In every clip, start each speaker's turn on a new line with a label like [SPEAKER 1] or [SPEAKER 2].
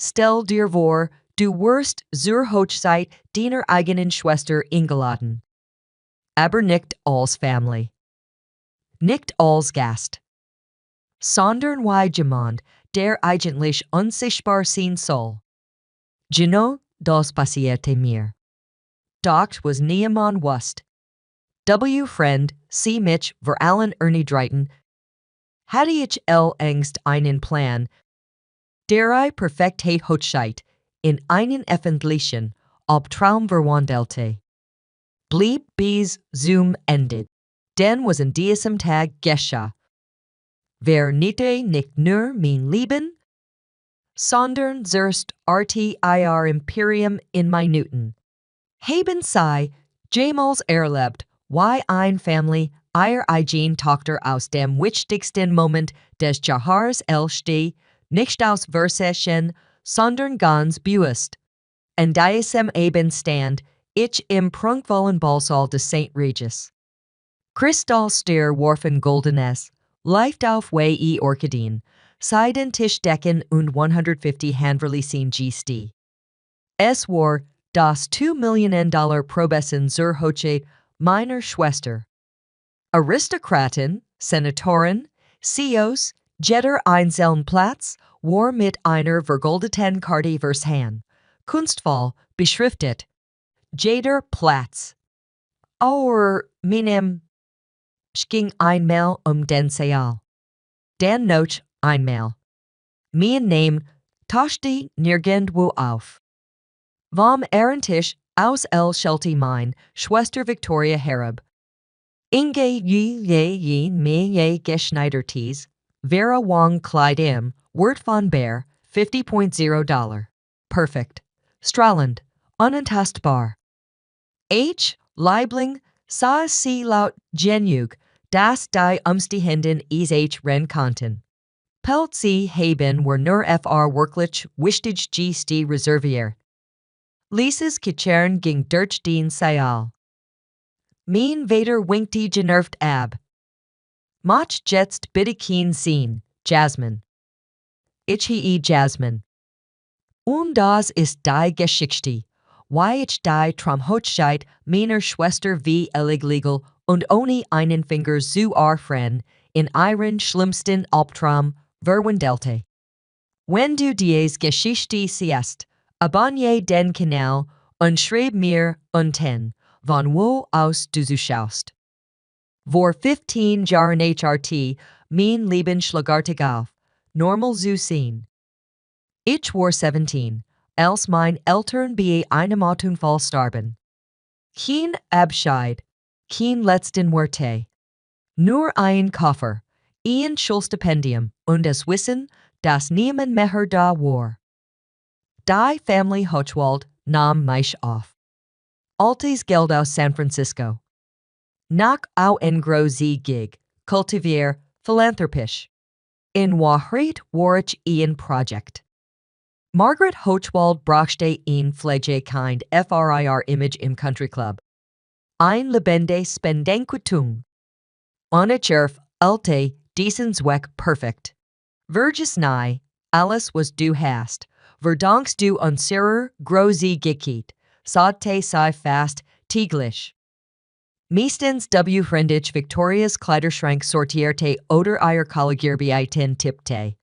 [SPEAKER 1] Stell dir vor, du wirst zur Hochzeit deiner eigenen Schwester eingeladen. Aber nicht als Family. Nicht als Gast. Sondern wie jemand, der eigentlich unsichtbar sein soll. Genau das passierte mir. Doch was niemand wusste. Friend, C. mich, vor allen Ernedreiten, hatte ich engst einen Plan, der I perfekte Hochzeit in einen öffentlichen Albtraum verwandelte. Blieb bis zum Ende. Denn was in diesem Tag geschah. Verniete nicht nur mein Leben, sondern ihr Imperium in Minuten. Haben sie jemals erlebt, wie eine Familie ihre eigene Tochter aus dem wichtigsten Moment des Jahres elste, nicht aus Versehen, sondern ganz bewusst. In diesem Ebenstand, ich im prunkvollen Ballsaal des St. Regis. Kristallstier warfen goldenes, leicht auf wie Orchideen, seiden Tischdecken und 150 handverließen Gesti. Es war das $2 Millionen Probessen zur Hochzeit meiner Schwester. Aristokraten, Senatoren, CEOs, jeder einzelnen Platz war mit einer vergoldeten Karte versehen, kunstvoll beschriftet. Jeder Platz. Meinem ging einmal den Saal. Den noch einmal. Mein Name tauchte nirgendwo auf. Vom Ehrentisch aus schelte mein Schwester Victoria herab. Inge je me geschneidertes, Vera Wong Kleid im, Wort von Bär, $50.0. Perfect. Strahlend. Unantastbar. Liebling, sah sie laut genug, dass die Umstehenden es ren konnten. Pelt sie haben were nur wirklich wichtig gesti reserviert. Lieses Kichern ging durch den Saal. Mein Vater winkte genervt ab. Mach jetzt bitte kein Scene, Jasmine. Ich Jasmine. Und das ist die Geschichte, wie ich die Traumhochzeit meiner Schwester wie illegal und ohne einen Finger zu erfreien in ihren schlimmsten Albtraum verwandelte. Wenn du dies Geschichte siehst, abonniere den Kanal und schreib mir unten, von wo aus du schaust. Vor 15 Jahren HRT, mein Leben schlagartig auf, normal zu sein. Ich war 17, als mein Eltern bei einem Autounfall starben. Kein Abschied, kein letzten Worte. Nur ein Koffer, ein Schulstipendium und das Wissen, dass niemand mehr da war. Die Family Hochwald nahm mich auf. Altes Geld aus San Francisco. Nach au en große Gig, kultivier, philanthropisch. In Wahrheit war ich ein Projekt. Margaret Hochwald brachte ein Pflegekind FRIR Image im Country Club. Ein lebende Spendenquittung. Ohne Cherf, alte, diesen Zweck perfekt. Verges nahe, alles was du hast, verdankst du unserer große Gekit, sagte sei fast, täglich. Meistens freundlich Victorias Kleiderschrank sortierte oder ihr Kollegierbeiten tippte.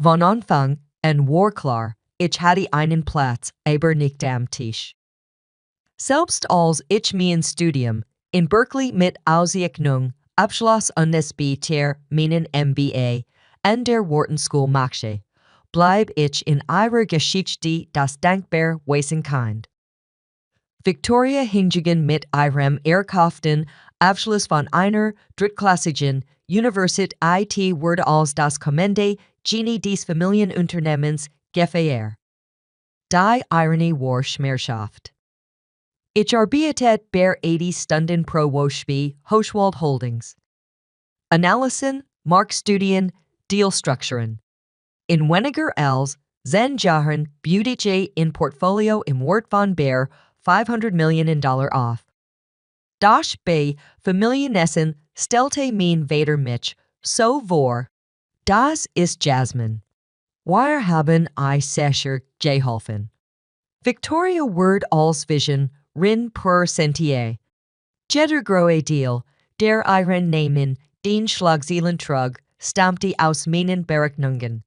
[SPEAKER 1] Von Anfang an war klar, ich hatte einen Platz, aber nicht am Tisch. Selbst als ich mein Studium in Berkeley mit Auszeichnung abschloss und es bei meinen MBA an der Wharton School machte, bleib ich in ihrer Geschichte das dankbar Waisenkind. Victoria hingegen mit ihrem erkauften Abschluss von einer drittklassigen Universität IT wurde als das kommende Genie des Familienunternehmens gefeiert. Die Ironie war schmerzhaft. Ich arbeitete bei 80 Stunden pro Woche bei Hochwald Holdings. Analysen, Marktstudien, Dealstrukturen. In weniger als 10 Jahren beauty in Portfolio im Wert von Bär $500 Millionen auf. Das bei Familienessen stellte mein Vater mich so vor. Das ist Jasmine. Waar haben I Sescher geholfen? Victoria Word als Vision, rin per Sentier. Jeder groe Deal, der Iren Namen, den Schlagzeilen trug, stampte aus meinen Berechnungen.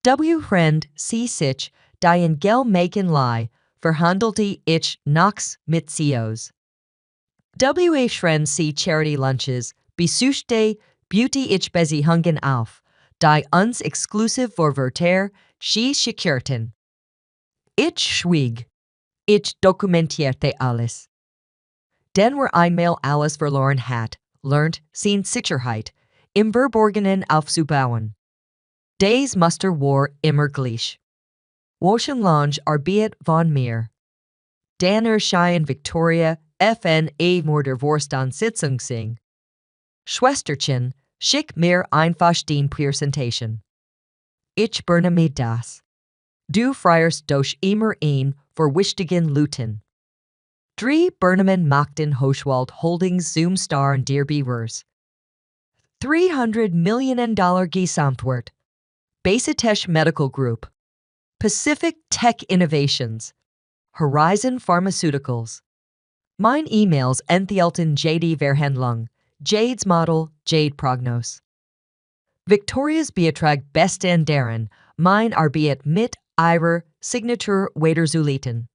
[SPEAKER 1] W. Friend C. sich, die in Gel maken lie, verhandelte ich Knox mit CEOs. W. A. Friend C. Charity Lunches, besuchte Beauty ich Besihungen auf, die uns exklusiv vorwärter, sie schickierten. Ich schwieg. Ich dokumentierte alles. Denn wir einmal alles verloren hat, lernt, sin Sicherheit, im Verborgenen aufzubauen. Des Muster war immer gleich. Wochenlang Arbeit von mir. Dan erscheinen Victoria, FN a Morder Vorstand Sitzung sing. Schwesterchen, schick mir einfach den Präsentation. Ich berne mir das. Du freierst durch immer ein für wichtigen Luten. Drei Berneman Merkten Hochwald Holdings Zoom Star and Dear Beavers. $300 million Gesamtwert. Besitze Medical Group. Pacific Tech Innovations. Horizon Pharmaceuticals. Mein emails enthielten JD Verhandlung, Jade's Model, Jade Prognos. Victoria's Beatrag Besten deren, mein Arbeit mit ihrer Signatur Waiterzuleten.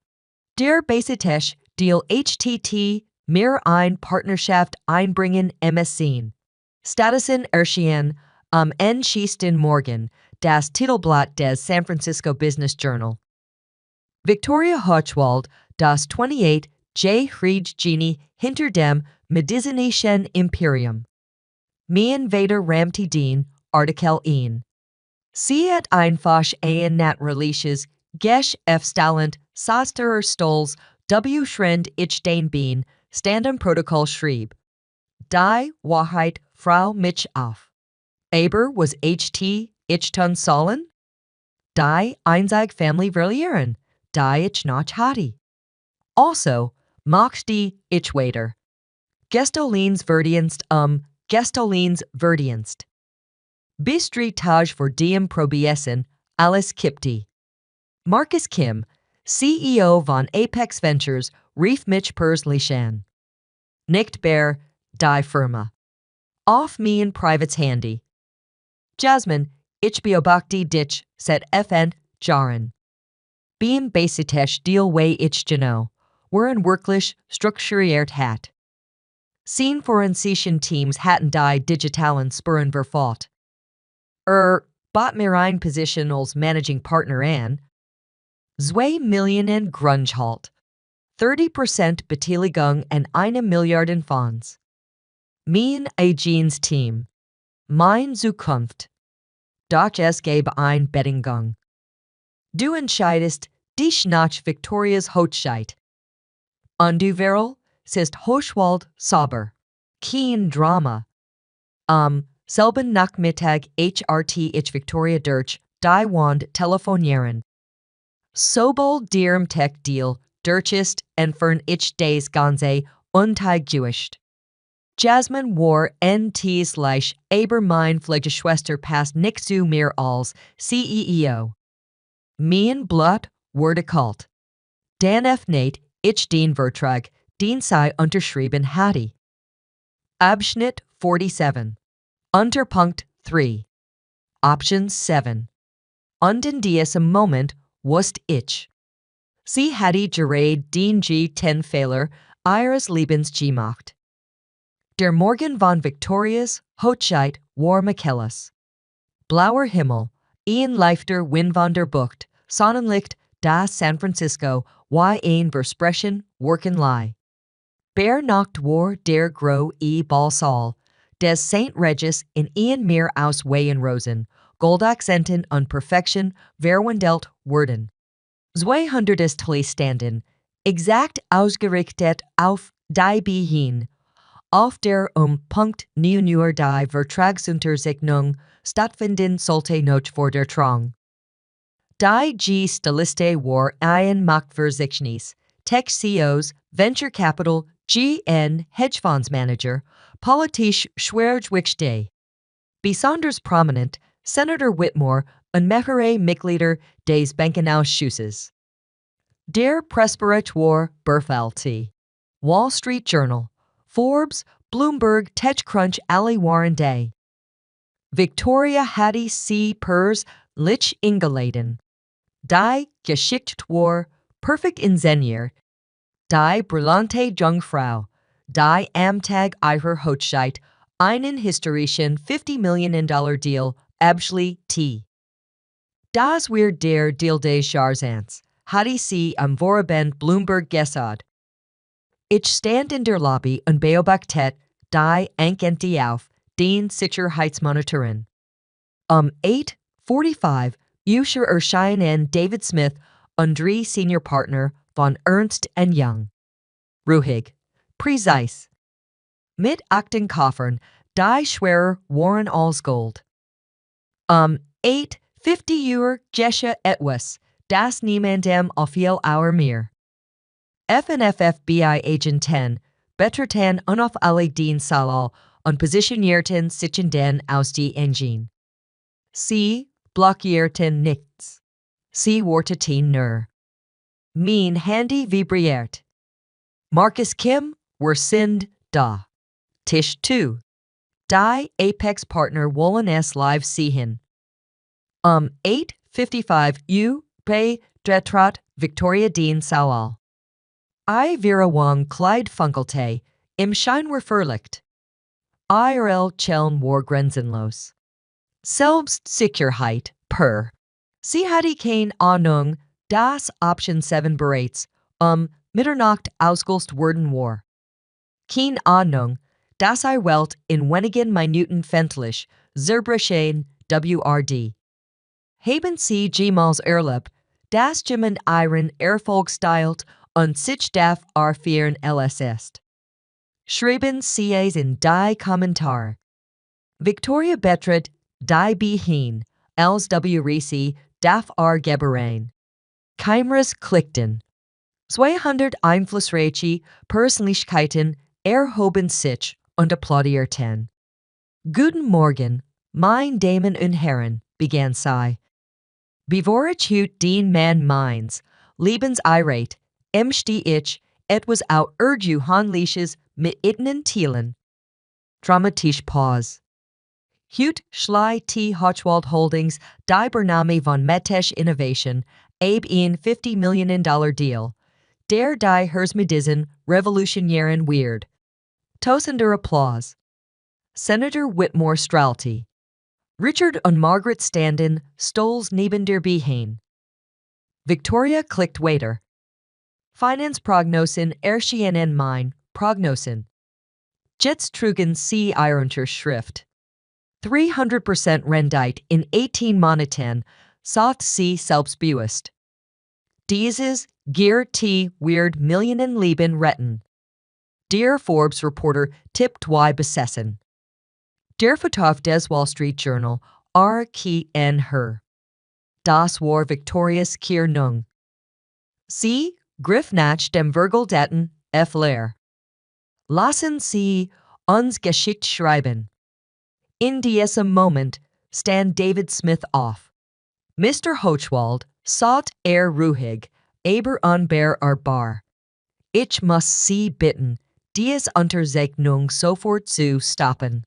[SPEAKER 1] Der Besitze Deal HTT mir ein Partnerschaft einbringen MSCen. Statusen erschien am schiesten Morgen, das Titelblatt des San Francisco Business Journal. Victoria Hochwald, das 28 J. Fried Genie hinter dem medizinischen Imperium. Mien Vader Ramti Dean, Artikel ihn. Sie hat einfach ein naturliches, Gesch F. Stalent, Sasterer Stolz, W. Schrind ich den Bean, Standem Protokoll schrieb. Die Wahrheit, Frau mich auf. Aber was HT, ich tun sollen? Die einzig Family verlieren, die ich noch hatte. Also, macht die ich weiter. Gestolins Verdienst. Bistri Taj für diem Probiessen, alles Kipti. Marcus Kim, CEO von Apex Ventures, rief mich persönlich. Nicht Bear, die Firma. Auf mein privates Handy. Jasmine, ich beobachte dich, seit FN, Jahren. Beim Besitze Deal way ich genau, waren wirklich strukturiert hat. Seen Forensischen Teams hatten die digitalen Spuren verfolgt. Bot mir ein Position als Managing Partner an. 2 Millionen Grundgehalt. 30% Beteiligung an 1 Milliarden Fonds. Mein eigenes Team. Mein Zukunft. Doch es gebe ein Bedingung. Du entscheidest dich nach Victorias Hochzeit. Und du Verl, ist Hochwald sauber. Kein Drama. Am selben Nachmittag HRT ich Victoria durch, die Wand telefonieren. Sobald dirm Tech Deal durch ist, entfern ich des ganze unteigjuischt. Jasmine war nt/ aber mein Schwester passt nicht zu mir als CEO. Mein Blut wurde kalt. Dan Nate, ich den Vertrag, den sei unterschrieben hatte. Abschnitt 47. Unterpunkt 3. Option 7. Und in diesem Moment wusste ich. Sie hatte gerade den G10 Fehler ihres Lebens gemacht. Der Morgen von Victorias Hochzeit war Michaelis. Blauer Himmel, ein leichter Wind von der Bucht, Sonnenlicht, das San Francisco, wie ein Versprechen, worken lie. Nacht war der Ballsaal, des St. Regis in ein Meer aus Rosen, Goldakzenten und Perfektion verwandelt wurden. 200 standen, exakt ausgerichtet auf die Behin, auf der Punkt 9 Uhr die Vertragsunterzeichnung stattfinden sollte noch vor der Trong. Die G-Stiliste war ein Machtverzeichnis, Tech CEOs, Venture Capital, GN, Hedgefondsmanager, politisch schwergewichtig. Besonders prominent, Senator Whitmore, unmehere Mitglieder des Bankenausschusses. Der Pressbericht Berfalti. Wall Street Journal. Forbes, Bloomberg, TechCrunch, alle waren day. Victoria Hattie C. Pers, Lich Ingeladen. Die Geschichte perfect Ingenieur. Die brillante Jungfrau. Die am Tag ihrer Hochzeit, einen historischen $50 million Deal, Abschli T. Das wir der Deal des Jahrzehnts, hatte sie am Vorabend Bloomberg gesagt. Ich stand in der Lobby und beobachtete die Enquete auf den Sicherheitsmonitoren. 8:45 Uhr erscheinen David Smith und drei Senior Partner von Ernst & Young. Ruhig. Precise. Mit achten Koffern, die schwerer waren als Gold. 8:50 Uhr Gesche etwas, das niemandem auffiel außer mir. FBI Agent 10 betraten auf alle den Salal und positionierten sich den aus die Engine. Sie blockierten nichts. Sie warteten nur. Mein Handy vibriert. Marcus Kim sind da. Tisch 2. Die Apex Partner wollen es live sehen. 8:55 Uhr betrat Victoria den Saal. Vera Wang Kleid funkelte, im Scheinwer verlicht. IRL Cheln war grenzenlos. Selbstsicherheit, Sie hatte keine Ahnung, dass Option 7 bereits, Mitternacht ausgelöst worden war. Keine Ahnung, dass Welt in wenigen Minuten fendlich, zerbrechen, WRD. Haben Sie jemals erlebt, dass jemand ihren Erfolg stylt und sich darf erfahren ist? Schreiben Sie es in die Kommentare. Victoria betrat die Behin, als WRC darf Geberein. Kameras klickten. 200 einflussreiche Persönlichkeiten erhoben sich und applaudierten. Guten Morgen, mein Damen und Herren, begann sie. Bevor ich den Mann meins, Lebensirate, stehe ich etwas außergewöhnliches mit Ihnen teilen. Dramatisch Pause. Hut Schlei T. Hochwald Holdings, die Bername von Metesh Innovation, ein $50 Million Deal. Der die Hersmedizen revolutionären Weird. Tosender Applaus. Senator Whitmore Stralti. Richard und Margaret standen stolz neben der Behin. Victoria klickt weiter. Finanzprognosen erscheinen mein Prognosen. Jetzt trugen sie ihre Schrift. 300% Rendite in 18 Monaten, sagt sie selbstbewusst. Dieses T. Weird Millionen Leben retten. Der Forbes Reporter tippt besessen. Der Fotograf des Wall Street Journal her. Das war Victorias Kiernung. Sie griff nach dem vergoldeten Leer. Lassen Sie uns Geschichte schreiben. In diesem Moment stand David Smith auf. Mr. Hochwald sagt ruhig, aber unbeirrbar. Ich muss Sie bitten, diese Unterzeichnung sofort zu stoppen.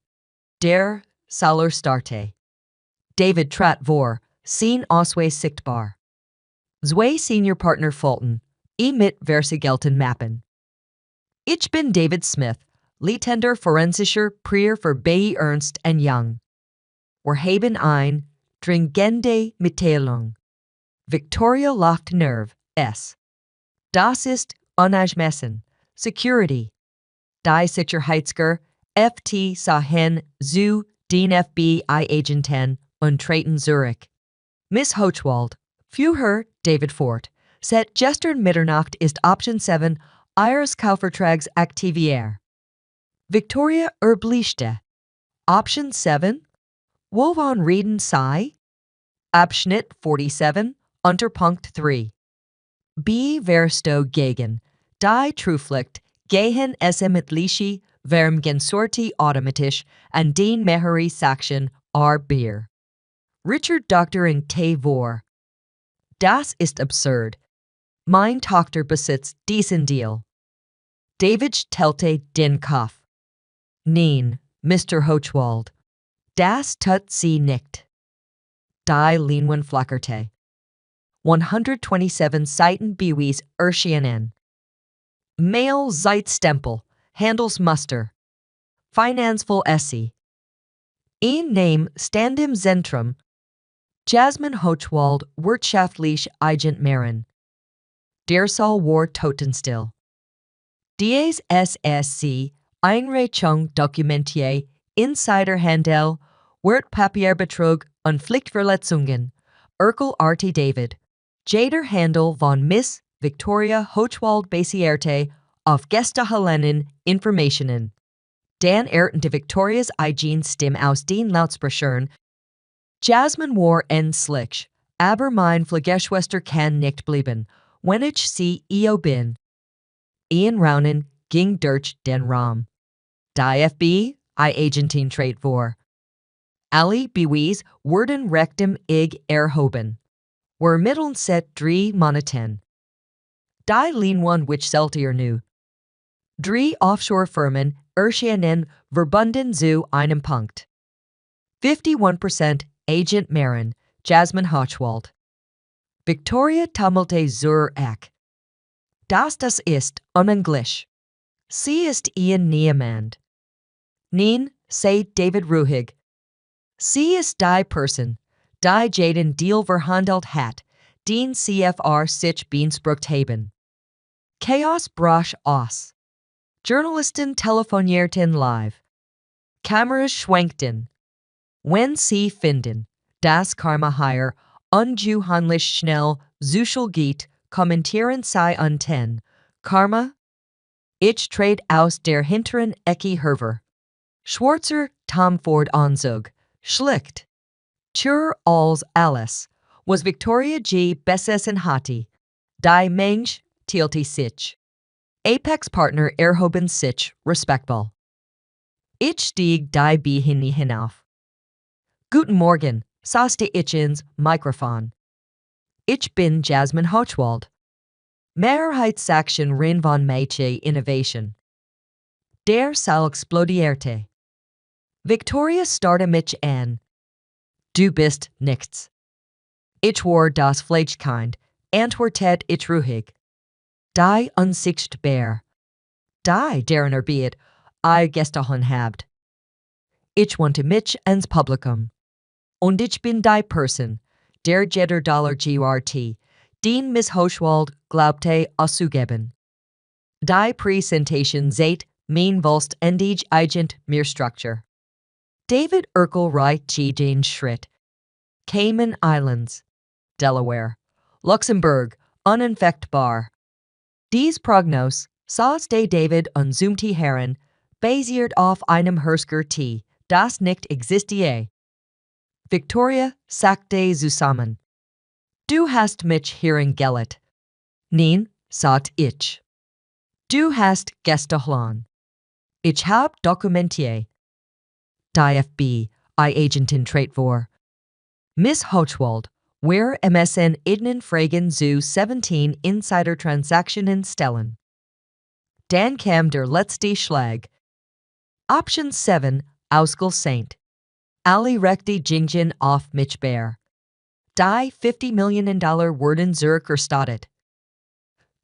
[SPEAKER 1] Der Saler starte. David trat vor, sin Osway sichtbar. Zwei Senior Partner Fulton, mit Versegelten Mappen. Ich bin David Smith, Leitender forensischer Prier für bei Ernst & Young. Wir haben dringende Mitteilung. Victoria lacht Nerv, S. Das ist unangemessen. Security. Die Sicherheitsger, FT sahen zu den FBI-Agenten und treten Zurich. Miss Hochwald, Führer David fort, seit gestern Mitternacht ist Option 7 Ihres Kaufvertrags aktiviert. Victoria erbleichte. Option 7? Wovon reden Sie? Abschnitt 47, Unterpunkt 3. Wie wärst du gegen die Truflicht gehen essemtliche Vermgensorti automatisch an den Meheri Saction Bier. Richard Doctoring te vor. Das ist absurd. Mein Tochter besitzt diesen Deal. David telte den Kopf. Nein, Mr. Hochwald. Das tut sie nicht. Die Linwen flackerte. 127 Seiten Bewies Erscheinen. Mail Zeitstempel, Handelsmuster. Finanzvoll Essay. Ein Name stand im Zentrum. Jasmin Hochwald wirtschaftlich Agent Maren. Der Saal war Totenstill. Dies SSC Einreichung Dokumentier Insiderhandel Wertpapierbetrug und Pflichtverletzungen Urkel Arte David Jader Handel von Miss Victoria Hochwald basierte auf Gästehallenen Informationen. Dan erten de Victorias Eigen Stimme aus den Lautsprechern. Jasmin war slich, aber mein Schwester kann nicht bleiben, wenn ich sie bin. Ian Raunen ging durch den Raum. Die FB, Agentin trait vor. Alle Bewies werden rechtem erhoben. Wer mitteln set 3 Monaten. Die Linwan which seltier nu. 3 Offshore-Firmen erscheinen verbunden zu einem Punkt. 51% Agent Maren, Jasmin Hochwald. Victoria tammelte zur Eck. Das ist unenglisch. Sie ist Ian niemand. Nein, sagt David ruhig. Sie ist die Person, die Jaden Deal verhandelt hat, den CFR sich beansprucht haben. Chaos brach aus. Journalisten telefonierten live. Kameras schwenkten. Wenn sie finden, das Karma hier unjuhandlich schnell zuschel geht, kommentieren sie unten. Karma? Ich trete aus der hinteren Ecke hervor. Schwarzer Tom Ford Anzug, schlicht. Tür als alles, was Victoria G. besessen hatte. Die Mensch teilte sich. Apex Partner erhoben sich respektvoll. Ich stieg die Behinni hinauf. Guten Morgen, saßte ich ins Mikrofon. Ich bin Jasmin Hochwald. Mehrheitsaktion von Mädchen Innovation. Der Saal explodierte. Victoria starrte mich an. Du bist nichts. Ich war das Fleischkind, antwortet ich ruhig. Die unsichtbar. Die deren Erbeet, I gestern habt. Ich wandte mich ans Publikum. Und ich bin die Person, der jeder Dollar GRT, den Miss Hochwald glaubte auszugeben. Die Präsentation seit mein Wulst endig Agent mir Structure. David Urkel Reich den Schritt. Cayman Islands, Delaware, Luxembourg, uninfektbar. Dies Prognos saß de David unzumte Herren, basiert auf einem Hersker T, das nicht existiert. Victoria sagte zusammen. Du hast mich hierin gellet. Nein, sagt ich. Du hast gestern. Ich hab dokumentiert. Die FB, Agentin trait vor. Miss Hochwald, wer MSN idnen Fragen zu 17 Insider-Transaktionen stellen. Dan kam der letzte Schlag. Option 7, Ausgel Saint. Alle Rechte Jingjen auf mich Bär. Die $50 Million werden zurückerstattet.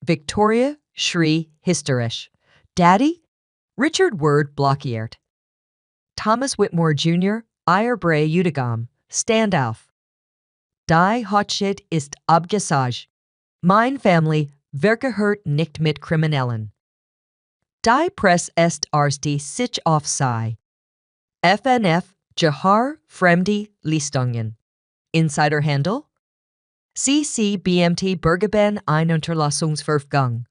[SPEAKER 1] Victoria schrie hysterisch. Daddy? Richard Word blockiert. Thomas Whitmore Jr., Eierbray Utigam, stand auf. Die Hochzeit ist abgesagt. Meine Familie vergehört nicht mit Kriminellen. Die Presse ist arsti sich auf sei. FNF, Jahar, Fremde, Listungen. Insiderhandel? CCBMT Bergeben ein Unterlassungsverfügung.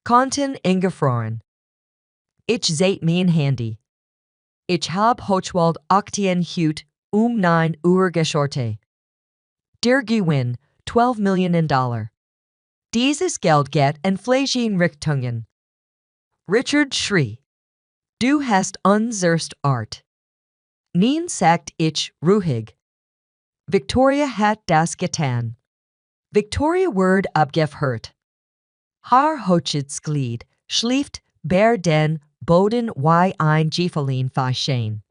[SPEAKER 1] Konten ingefroren. Ich seht mein Handy. Ich hab Hochwald Aktien Hut 9 Uhr geschortet. Der Gewinn $12 Million. Dieses Geld geht in fleischige Richtungen. Richard schrie. Du hast unserst Art. Nein sagt ich ruhig. Victoria hat das getan. Victoria word abgehört. Haar Hochzeitsglied schlieft ber den Boden wie ein Giefelin Schein.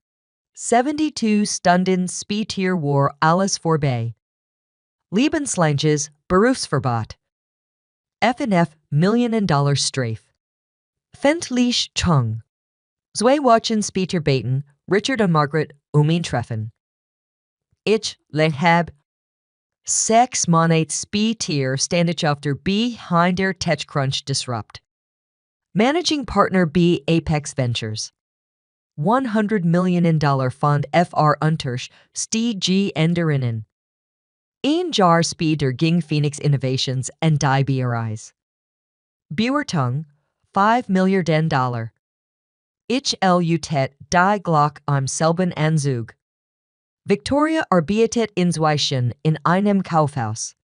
[SPEAKER 1] 72 Stunden Spietier war alles vorbei. Lebenslanges Berufsverbot. FNF $1,000,000 Strafe. Fentlich Chung. Zwei Wochen später beten Richard und Margaret ihn treffen. Ich lehab 6 Monate Spietier standich auf der behind der TechCrunch disrupt. Managing Partner B Apex Ventures. $100 million Fund FR Untersch G Enderinnen. Ein Jar Speeder ging Phoenix Innovations and die BRIs. Bewertung $5 Milliarden. Ich lutet die Glock am selben Anzug. Victoria arbeitet inzwischen in einem Kaufhaus.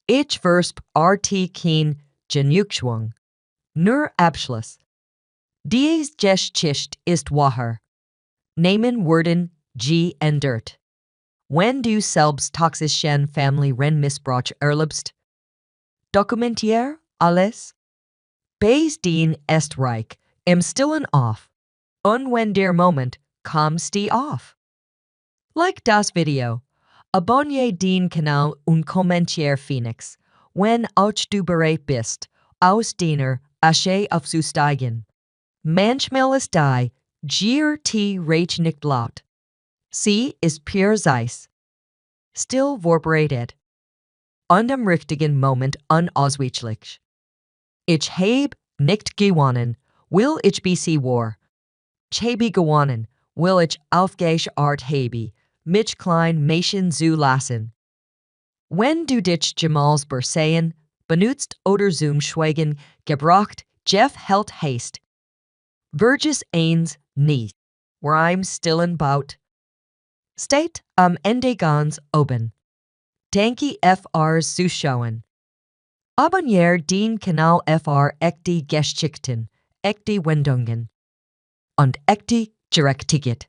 [SPEAKER 1] Ich versp RT kein Genugschwung. Nur Abschluss. Dies Geschichte ist wahre. Namen werden geändert. Wenn du selbst toxischen Familienmissbrauch erlebst. Dokumentier alles. Beis ist reich, im Stillen auf. Und wenn der Moment kommt auf. Like das Video. Abonniere den Kanal und kommentiere Phoenix. Wenn auch du bereit bist, aus deiner Asche aufzusteigen. Manchmal ist die GRT Rage nicht laut. Sie ist pure Zeis. Still vorbereitet. Und am richtigen Moment unausweichlich. Ich habe nicht gewonnen, will ich BC war. Ich habe gewonnen, will ich aufgehende Art habe, mich klein Mädchen zu lassen. Wenn du dich jemals berseien, benutzt oder zum Schweigen gebracht, Jeff hält hast. Verges eins nicht. Rhyme stillen baut. Steht am Ende ganz oben. Danke FRs zuschauen. Abonniere den Kanal FR echte Geschichten, echte Wendungen und echte Gerechtigkeit.